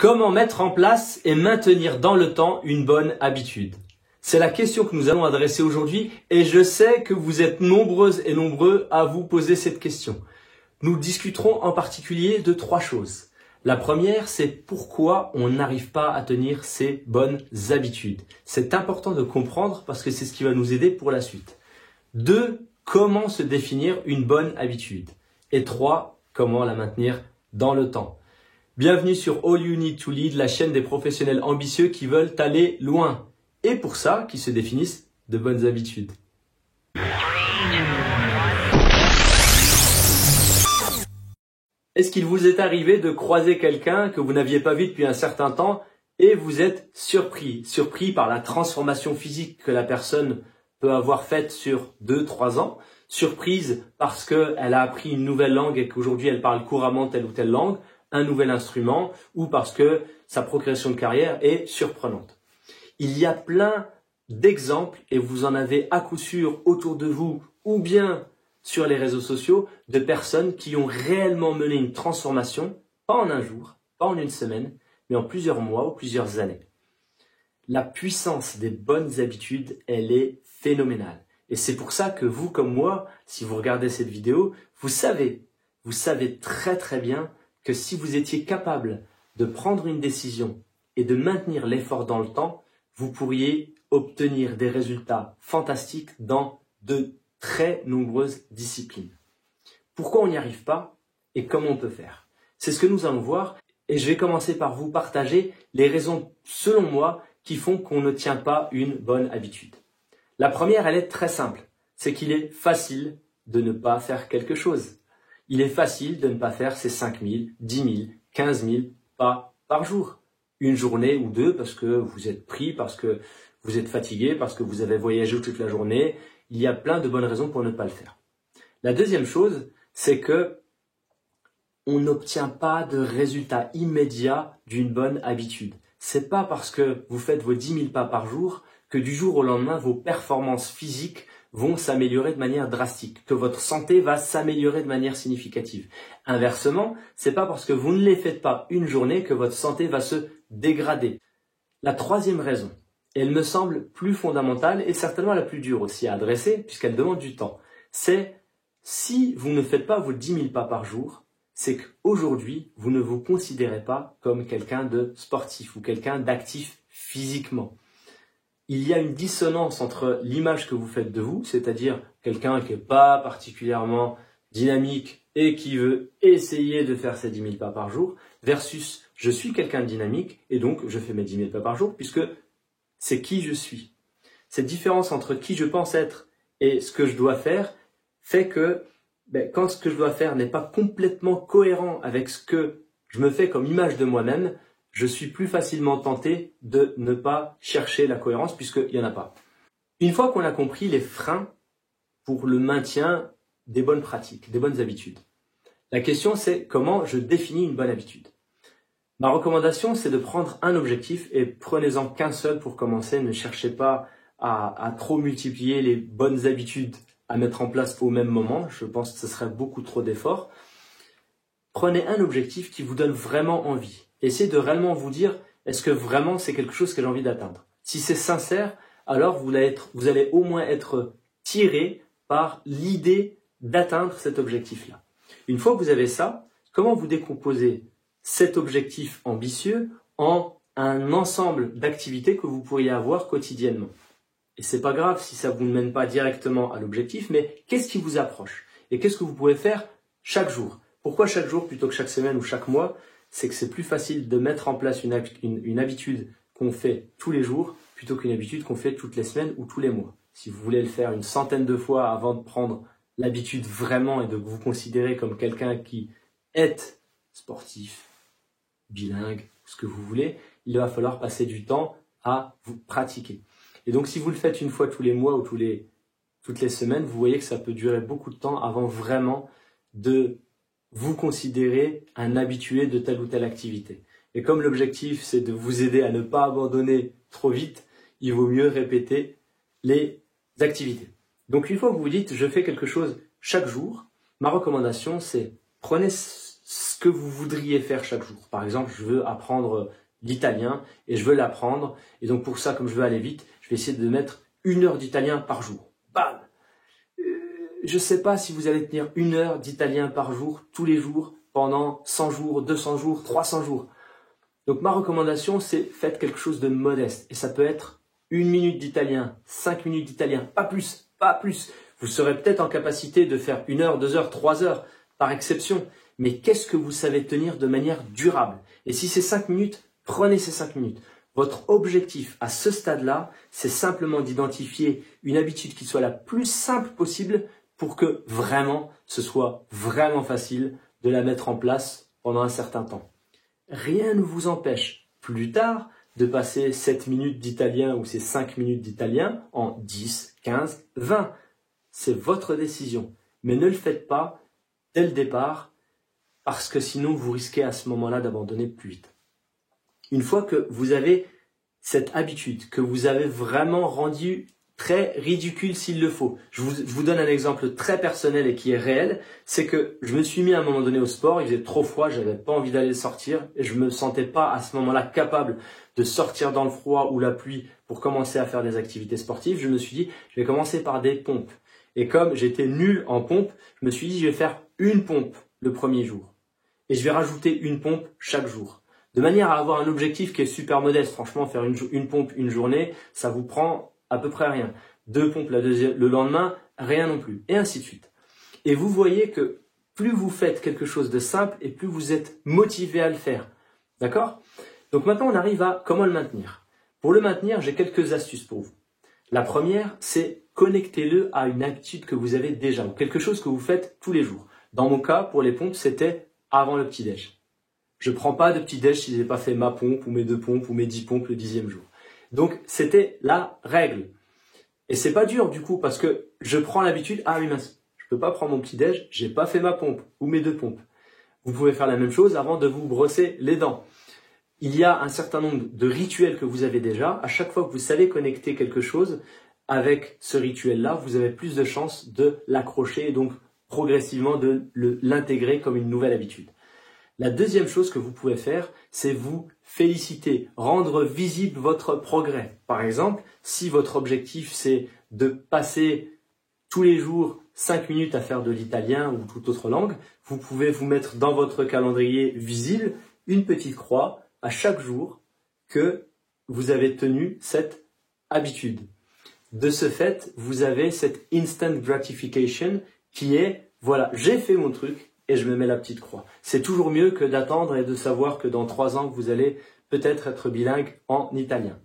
Comment mettre en place et maintenir dans le temps une bonne habitude? C'est la question que nous allons adresser aujourd'hui et je sais que vous êtes nombreuses et nombreux à vous poser cette question. Nous discuterons en particulier de 3 choses. La première, c'est pourquoi on n'arrive pas à tenir ces bonnes habitudes. C'est important de comprendre parce que c'est ce qui va nous aider pour la suite. 2, comment se définir une bonne habitude. Et 3, comment la maintenir dans le temps. Bienvenue sur All You Need to Lead, la chaîne des professionnels ambitieux qui veulent aller loin. Et pour ça, qui se définissent de bonnes habitudes. Est-ce qu'il vous est arrivé de croiser quelqu'un que vous n'aviez pas vu depuis un certain temps et vous êtes surpris par la transformation physique que la personne peut avoir faite sur 2-3 ans, surprise parce qu'elle a appris une nouvelle langue et qu'aujourd'hui elle parle couramment telle ou telle langue, un nouvel instrument ou parce que sa progression de carrière est surprenante. Il y a plein d'exemples et vous en avez à coup sûr autour de vous ou bien sur les réseaux sociaux de personnes qui ont réellement mené une transformation, pas en un jour, pas en une semaine, mais en plusieurs mois ou plusieurs années. La puissance des bonnes habitudes, elle est phénoménale. Et c'est pour ça que vous comme moi, si vous regardez cette vidéo, vous savez très très bien que si vous étiez capable de prendre une décision et de maintenir l'effort dans le temps, vous pourriez obtenir des résultats fantastiques dans de très nombreuses disciplines. Pourquoi on n'y arrive pas et comment on peut faire? C'est ce que nous allons voir et je vais commencer par vous partager les raisons, selon moi, qui font qu'on ne tient pas une bonne habitude. La première, elle est très simple, c'est qu'il est facile de ne pas faire quelque chose. Il est facile de ne pas faire ces 5 000, 10 000, 15 000 pas par jour. Une journée ou 2 parce que vous êtes pris, parce que vous êtes fatigué, parce que vous avez voyagé toute la journée. Il y a plein de bonnes raisons pour ne pas le faire. La deuxième chose, c'est que on n'obtient pas de résultats immédiats d'une bonne habitude. C'est pas parce que vous faites vos 10 000 pas par jour que du jour au lendemain, vos performances physiques vont s'améliorer de manière drastique, que votre santé va s'améliorer de manière significative. Inversement, c'est pas parce que vous ne les faites pas une journée que votre santé va se dégrader. La troisième raison, elle me semble plus fondamentale et certainement la plus dure aussi à adresser puisqu'elle demande du temps, c'est si vous ne faites pas vos 10 000 pas par jour, c'est qu'aujourd'hui, vous ne vous considérez pas comme quelqu'un de sportif ou quelqu'un d'actif physiquement. Il y a une dissonance entre l'image que vous faites de vous, c'est-à-dire quelqu'un qui n'est pas particulièrement dynamique et qui veut essayer de faire ses 10 000 pas par jour, versus je suis quelqu'un de dynamique et donc je fais mes 10 000 pas par jour puisque c'est qui je suis. Cette différence entre qui je pense être et ce que je dois faire fait que quand ce que je dois faire n'est pas complètement cohérent avec ce que je me fais comme image de moi-même, je suis plus facilement tenté de ne pas chercher la cohérence puisqu'il n'y en a pas. Une fois qu'on a compris les freins pour le maintien des bonnes pratiques, des bonnes habitudes, la question c'est comment je définis une bonne habitude. Ma recommandation c'est de prendre un objectif et prenez-en qu'un seul pour commencer. Ne cherchez pas à trop multiplier les bonnes habitudes à mettre en place au même moment. Je pense que ce serait beaucoup trop d'efforts. Prenez un objectif qui vous donne vraiment envie. Essayez de réellement vous dire, est-ce que vraiment c'est quelque chose que j'ai envie d'atteindre? Si c'est sincère, alors vous allez au moins être tiré par l'idée d'atteindre cet objectif-là. Une fois que vous avez ça, comment vous décomposez cet objectif ambitieux en un ensemble d'activités que vous pourriez avoir quotidiennement? Et c'est pas grave si ça vous ne mène pas directement à l'objectif, mais qu'est-ce qui vous approche? Et qu'est-ce que vous pouvez faire chaque jour? Pourquoi chaque jour plutôt que chaque semaine ou chaque mois? C'est que c'est plus facile de mettre en place une habitude qu'on fait tous les jours plutôt qu'une habitude qu'on fait toutes les semaines ou tous les mois. Si vous voulez le faire une centaine de fois avant de prendre l'habitude vraiment et de vous considérer comme quelqu'un qui est sportif, bilingue, ce que vous voulez, il va falloir passer du temps à vous pratiquer. Et donc si vous le faites une fois tous les mois ou toutes les semaines, vous voyez que ça peut durer beaucoup de temps avant vraiment de vous considérez un habitué de telle ou telle activité. Et comme l'objectif, c'est de vous aider à ne pas abandonner trop vite, il vaut mieux répéter les activités. Donc, une fois que vous vous dites, je fais quelque chose chaque jour, ma recommandation, c'est prenez que vous voudriez faire chaque jour. Par exemple, je veux apprendre l'italien et je veux l'apprendre. Et donc pour ça, comme je veux aller vite, je vais essayer de mettre 1 heure d'italien par jour. Bam! Je ne sais pas si vous allez tenir 1 heure d'italien par jour, tous les jours, pendant 100 jours, 200 jours, 300 jours. Donc ma recommandation, c'est faites quelque chose de modeste. Et ça peut être 1 minute d'italien, 5 minutes d'italien, pas plus, pas plus. Vous serez peut-être en capacité de faire 1 heure, 2 heures, 3 heures, par exception. Mais qu'est-ce que vous savez tenir de manière durable? Et si c'est 5 minutes, prenez ces 5 minutes. Votre objectif à ce stade-là, c'est simplement d'identifier une habitude qui soit la plus simple possible pour que vraiment, ce soit vraiment facile de la mettre en place pendant un certain temps. Rien ne vous empêche plus tard de passer 7 minutes d'italien ou ces 5 minutes d'italien en 10, 15, 20. C'est votre décision. Mais ne le faites pas dès le départ parce que sinon vous risquez à ce moment-là d'abandonner plus vite. Une fois que vous avez cette habitude, que vous avez vraiment rendu très ridicule s'il le faut. Je vous donne un exemple très personnel et qui est réel, c'est que je me suis mis à un moment donné au sport, il faisait trop froid, j'avais pas envie d'aller sortir et je me sentais pas à ce moment-là capable de sortir dans le froid ou la pluie pour commencer à faire des activités sportives. Je me suis dit, je vais commencer par des pompes. Et comme j'étais nul en pompe, je me suis dit, je vais faire 1 pompe le premier jour. Et je vais rajouter 1 pompe chaque jour. De manière à avoir un objectif qui est super modeste. Franchement, faire une pompe une journée, ça vous prend à peu près rien. 2 pompes le lendemain, rien non plus. Et ainsi de suite. Et vous voyez que plus vous faites quelque chose de simple et plus vous êtes motivé à le faire. D'accord? Donc maintenant, on arrive à comment le maintenir. Pour le maintenir, j'ai quelques astuces pour vous. La première, c'est connectez-le à une habitude que vous avez déjà ou quelque chose que vous faites tous les jours. Dans mon cas, pour les pompes, c'était avant le petit-déj. Je prends pas de petit-déj si j'ai pas fait ma pompe ou mes 2 pompes ou mes 10 pompes le 10e jour. Donc, c'était la règle. Et c'est pas dur du coup parce que je prends l'habitude, ah oui mince, je peux pas prendre mon petit-déj, j'ai pas fait ma pompe ou mes 2 pompes. Vous pouvez faire la même chose avant de vous brosser les dents. Il y a un certain nombre de rituels que vous avez déjà. À chaque fois que vous savez connecter quelque chose avec ce rituel-là, vous avez plus de chances de l'accrocher et donc progressivement de l'intégrer comme une nouvelle habitude. La deuxième chose que vous pouvez faire, c'est vous féliciter, rendre visible votre progrès. Par exemple, si votre objectif c'est de passer tous les jours 5 minutes à faire de l'italien ou toute autre langue, vous pouvez vous mettre dans votre calendrier visible une petite croix à chaque jour que vous avez tenu cette habitude. De ce fait, vous avez cette instant gratification qui est, voilà, j'ai fait mon truc et je me mets la petite croix. C'est toujours mieux que d'attendre et de savoir que dans 3 ans, vous allez peut-être être bilingue en italien.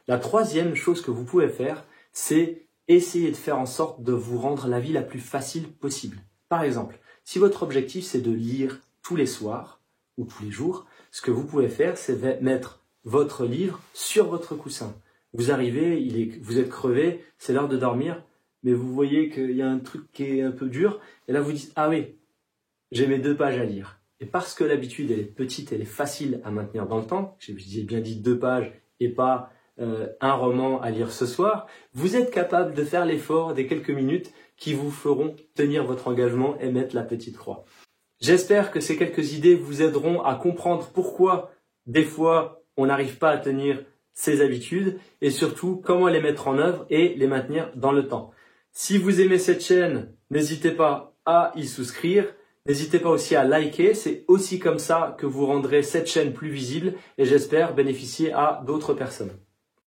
La troisième chose que vous pouvez faire, c'est essayer de faire en sorte de vous rendre la vie la plus facile possible. Par exemple, si votre objectif c'est de lire tous les soirs ou tous les jours, ce que vous pouvez faire, c'est mettre votre livre sur votre coussin. Vous arrivez, vous êtes crevé, c'est l'heure de dormir, mais vous voyez qu'il y a un truc qui est un peu dur, et là vous dites, ah oui, j'ai mes 2 pages à lire. Et parce que l'habitude, elle est petite, elle est facile à maintenir dans le temps, j'ai bien dit 2 pages et pas un roman à lire ce soir, vous êtes capable de faire l'effort des quelques minutes qui vous feront tenir votre engagement et mettre la petite croix. J'espère que ces quelques idées vous aideront à comprendre pourquoi des fois on n'arrive pas à tenir ces habitudes et surtout comment les mettre en œuvre et les maintenir dans le temps. Si vous aimez cette chaîne, n'hésitez pas à y souscrire. N'hésitez pas aussi à liker, c'est aussi comme ça que vous rendrez cette chaîne plus visible et j'espère bénéficier à d'autres personnes.